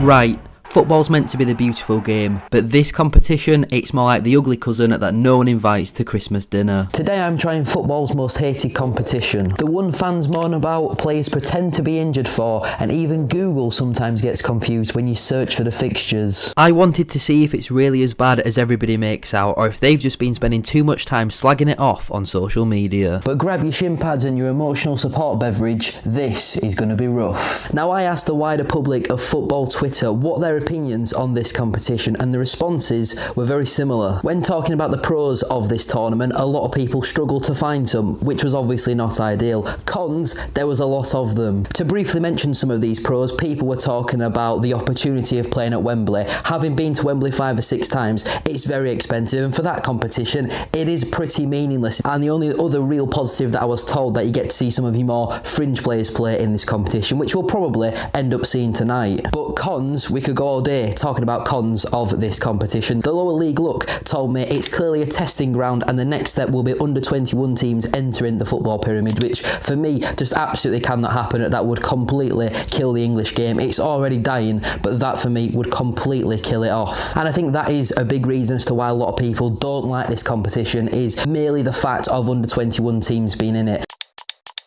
Right, football's meant to be the beautiful game, but this competition, it's more like the ugly cousin that no one invites to Christmas dinner. Today I'm trying football's most hated competition. The one fans moan about, players pretend to be injured for, and even Google sometimes gets confused when you search for the fixtures. I wanted to see if it's really as bad as everybody makes out, or if they've just been spending too much time slagging it off on social media. But grab your shin pads and your emotional support beverage, this is going to be rough. Now I asked the wider public of football Twitter what their opinions on this competition, and the responses were very similar. When talking about the pros of this tournament, a lot of people struggled to find some, which was obviously not ideal. Cons, there was a lot of them. To briefly mention some of these pros, people were talking about the opportunity of playing at Wembley. Having been to Wembley 5 or 6 times, it's very expensive, and for that competition, it is pretty meaningless. And the only other real positive that I was told that you get to see some of your more fringe players play in this competition, which we'll probably end up seeing tonight. But cons, we could go all day talking about cons of this competition. The lower league look told me it's clearly a testing ground, and the next step will be under 21 teams entering the football pyramid, which for me just absolutely cannot happen. That would completely kill the English game. It's already dying, but that for me would completely kill it off. And I think that is a big reason as to why a lot of people don't like this competition, is merely the fact of under 21 teams being in it.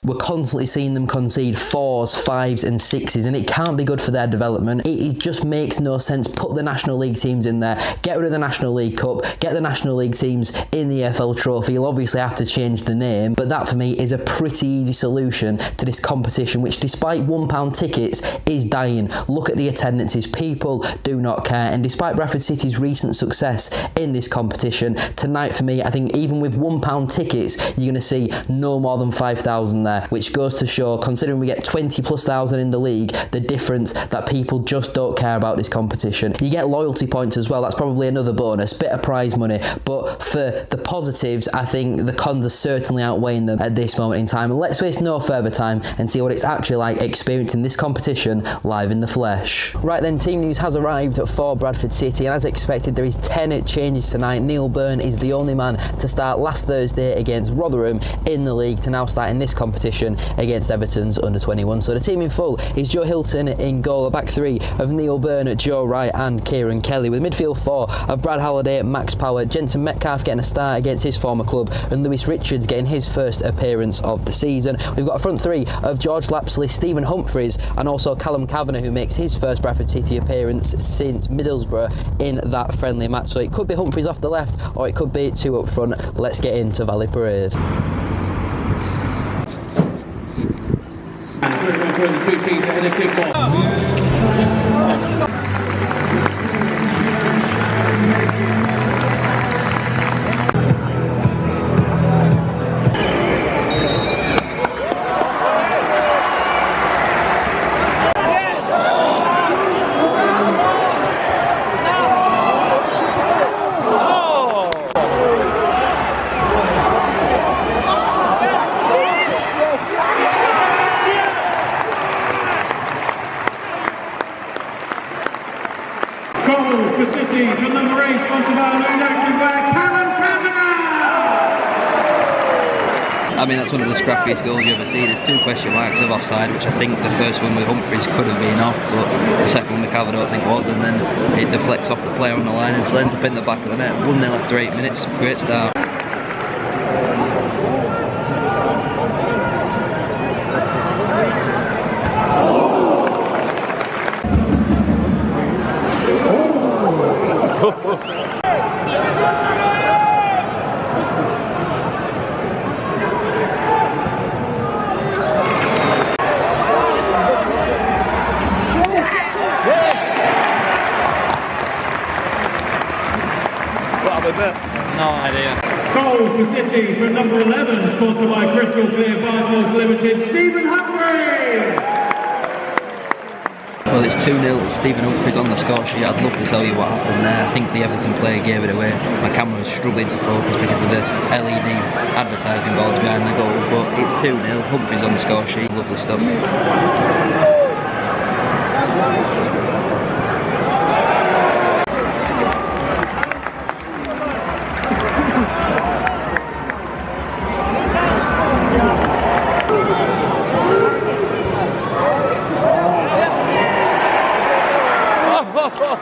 We're constantly seeing them concede 4s, 5s and 6s, and it can't be good for their development. It just makes no sense. Put the National League teams in there, get rid of the National League Cup, get the National League teams in the EFL Trophy. You'll obviously have to change the name, but that for me is a pretty easy solution to this competition, which despite £1 tickets is dying. Look at the attendances, people do not care, and despite Bradford City's recent success in this competition, tonight for me, I think even with £1 tickets, you're going to see no more than 5,000 there, which goes to show, considering we get 20,000+ in the league, the difference that people just don't care about this competition. You get loyalty points as well, that's probably another bonus, bit of prize money, but for the positives, I think the cons are certainly outweighing them at this moment in time. And let's waste no further time and see what it's actually like experiencing this competition live in the flesh. Right then, team news has arrived for Bradford City, and as expected, there is 10 changes tonight. Neil Byrne is the only man to start last Thursday against Rotherham in the league to now start in this competition against Everton's under 21. So the team in full is Joe Hilton in goal, a back 3 of Neil Byrne, Joe Wright and Kieran Kelly, with midfield 4 of Brad Halliday, Max Power, Jensen Metcalf getting a start against his former club, and Lewis Richards getting his first appearance of the season. We've got a front 3 of George Lapsley, Stephen Humphreys and also Callum Kavanagh, who makes his first Bradford City appearance since Middlesbrough in that friendly match. So it could be Humphreys off the left, or it could be 2 up front. Let's get into Valley Parade. Between the two teams ahead of kick-off. Goal for City, the number 8, sponsored by Callum Kavanagh. I mean, that's one of the scrappiest goals you ever see. There's 2 question marks of offside, which I think the first one with Humphreys could have been off, but the second one with Kavanagh I don't think was, and then it deflects off the player on the line and ends up in the back of the net. 1-0 after 8 minutes, great start. No idea. Goal for City for number 11, sponsored by Crystal Clear Bantams Limited, Stephen Humphreys. Well, it's 2-0, Stephen Humphreys on the score sheet. I'd love to tell you what happened there. I think the Everton player gave it away. My camera was struggling to focus because of the LED advertising boards behind the goal, but it's 2-0, Humphreys on the score sheet, lovely stuff. Goal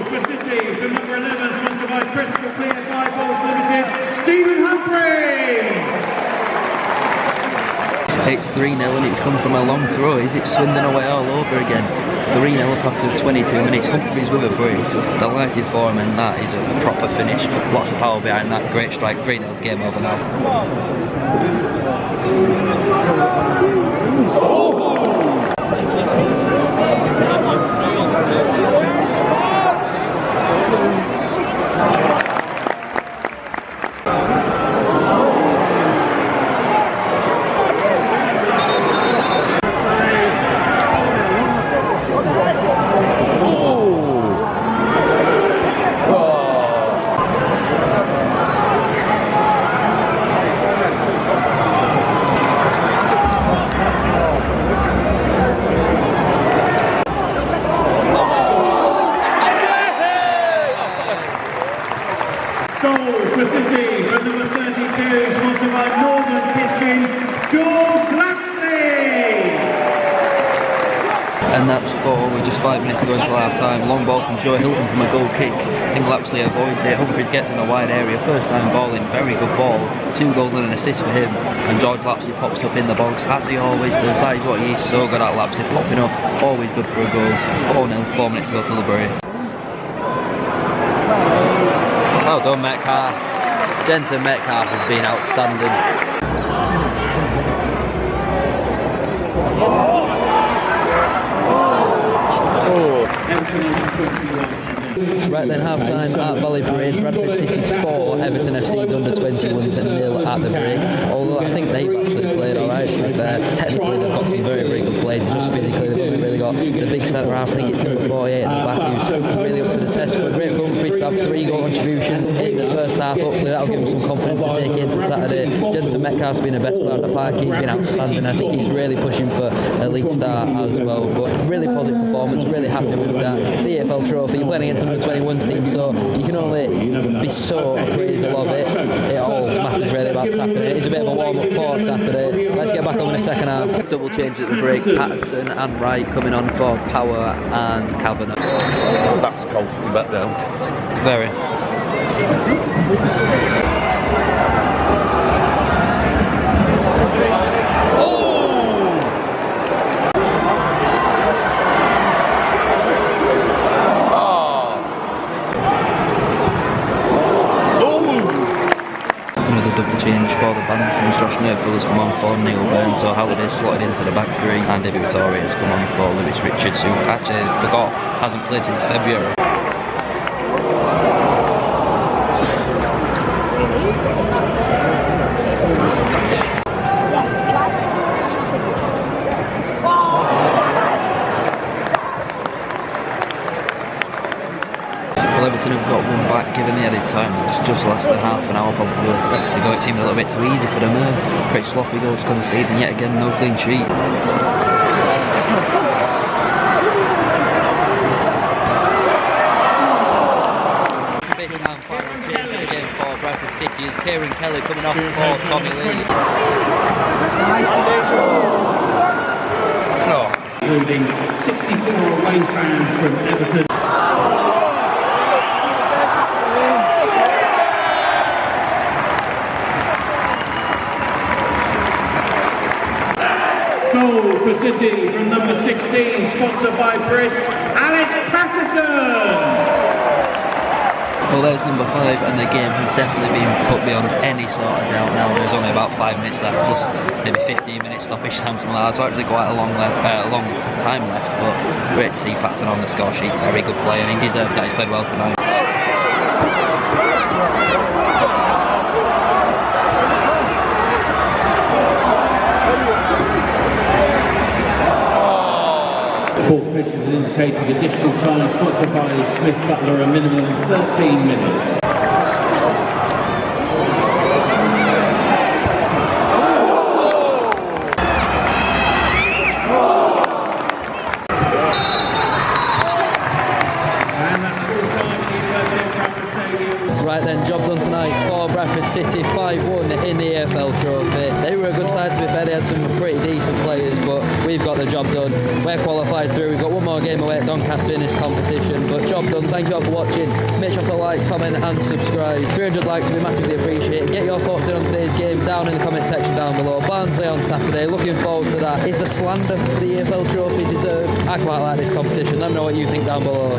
for City for number 11, sponsored by Crystal Clear Bibles Limited, Stephen Humphreys. It's 3-0 and it's come from a long throw. Is it Swindon away all over again? 3-0 up after 22 minutes. Humphreys with a brace. Delighted for him, and that is a proper finish. Lots of power behind that. Great strike. 3-0, game over now. Goal for City for number 32, sponsored by Northern Kitchen, George Lashley. And that's 4 with just 5 minutes to go until half time. Long ball from Joe Hilton from a goal kick. I think Lapsley avoids it. Humphreys gets in a wide area. First time ball in, very good ball. 2 goals and an assist for him. And George Lapsley pops up in the box, as he always does. That is what he is so good at, Lapsley. Popping up, always good for a goal. 4-0, 4 minutes to go till the break. Well done, Metcalf. Jensen Metcalf has been outstanding. Right then, half time at Valley Parade. Bradford City 4, Everton FC's under 21s 0 at the break. Although I think they've actually played alright, to be fair. Technically they've got some very, very good players. It's just physically they've only really got the big centre half. I think it's number 48 at the back who's really up to the test. But great for Humphreys to have 3 goal contribution in the first half. Hopefully that'll give him some confidence to take into Saturday. Jensen Metcalf's been the best player on the park. He's been outstanding. I think he's really pushing for a league start as well. But really positive performance, really happy with that. It's the EFL Trophy, you're playing against under 21s team, so you can only be so appraisal of it. It all matters really about Saturday. It's a bit of a warm-up for Saturday. Let's get back on in the second half. Double change at the break. Patterson and Wright coming on for Power and Kavanagh. That's cold to be back down. Very. Double change for the Bantams. Josh Nerfield has come on for Neil Burns, so Halliday slotted into the back 3, and David Vittori has come on for Lewis Richards, who actually forgot hasn't played since February. Everton have got one back, given the added time. It's just less than half an hour probably left to go. It seemed a little bit too easy for them. Pretty sloppy goal to concede, and yet again no clean sheet. Big man final change in the game for Bradford City is Kieran Kelly coming off for Tommy Lee. Including 64 away fans from Everton. Goal for City from number 16, sponsored by Brisk, Alex Patterson. Well, there's number 5, and the game has definitely been put beyond any sort of doubt now. There's only about 5 minutes left, plus maybe 15 minutes stoppage time, something like that. So actually quite a long time left, but great to see Patterson on the score sheet. Very good player, and he deserves that. He's played well tonight. Fourth officials has indicated additional time, sponsored by Smith Butler, a minimum of 13 minutes. Right then, job done tonight for Bradford City, 5-1 in the EFL Trophy. They were a good side, to be fair. They had some pretty decent players, but we've got the job done. We're qualified through. We've got one more game away at Doncaster in this competition, but job done. Thank you all for watching. Make sure to like, comment and subscribe. 300 likes would be massively appreciated. Get your thoughts in on today's game down in the comment section down below. Barnsley on Saturday, looking forward to that. Is the slander for the EFL Trophy deserved? I quite like this competition. Let me know what you think down below.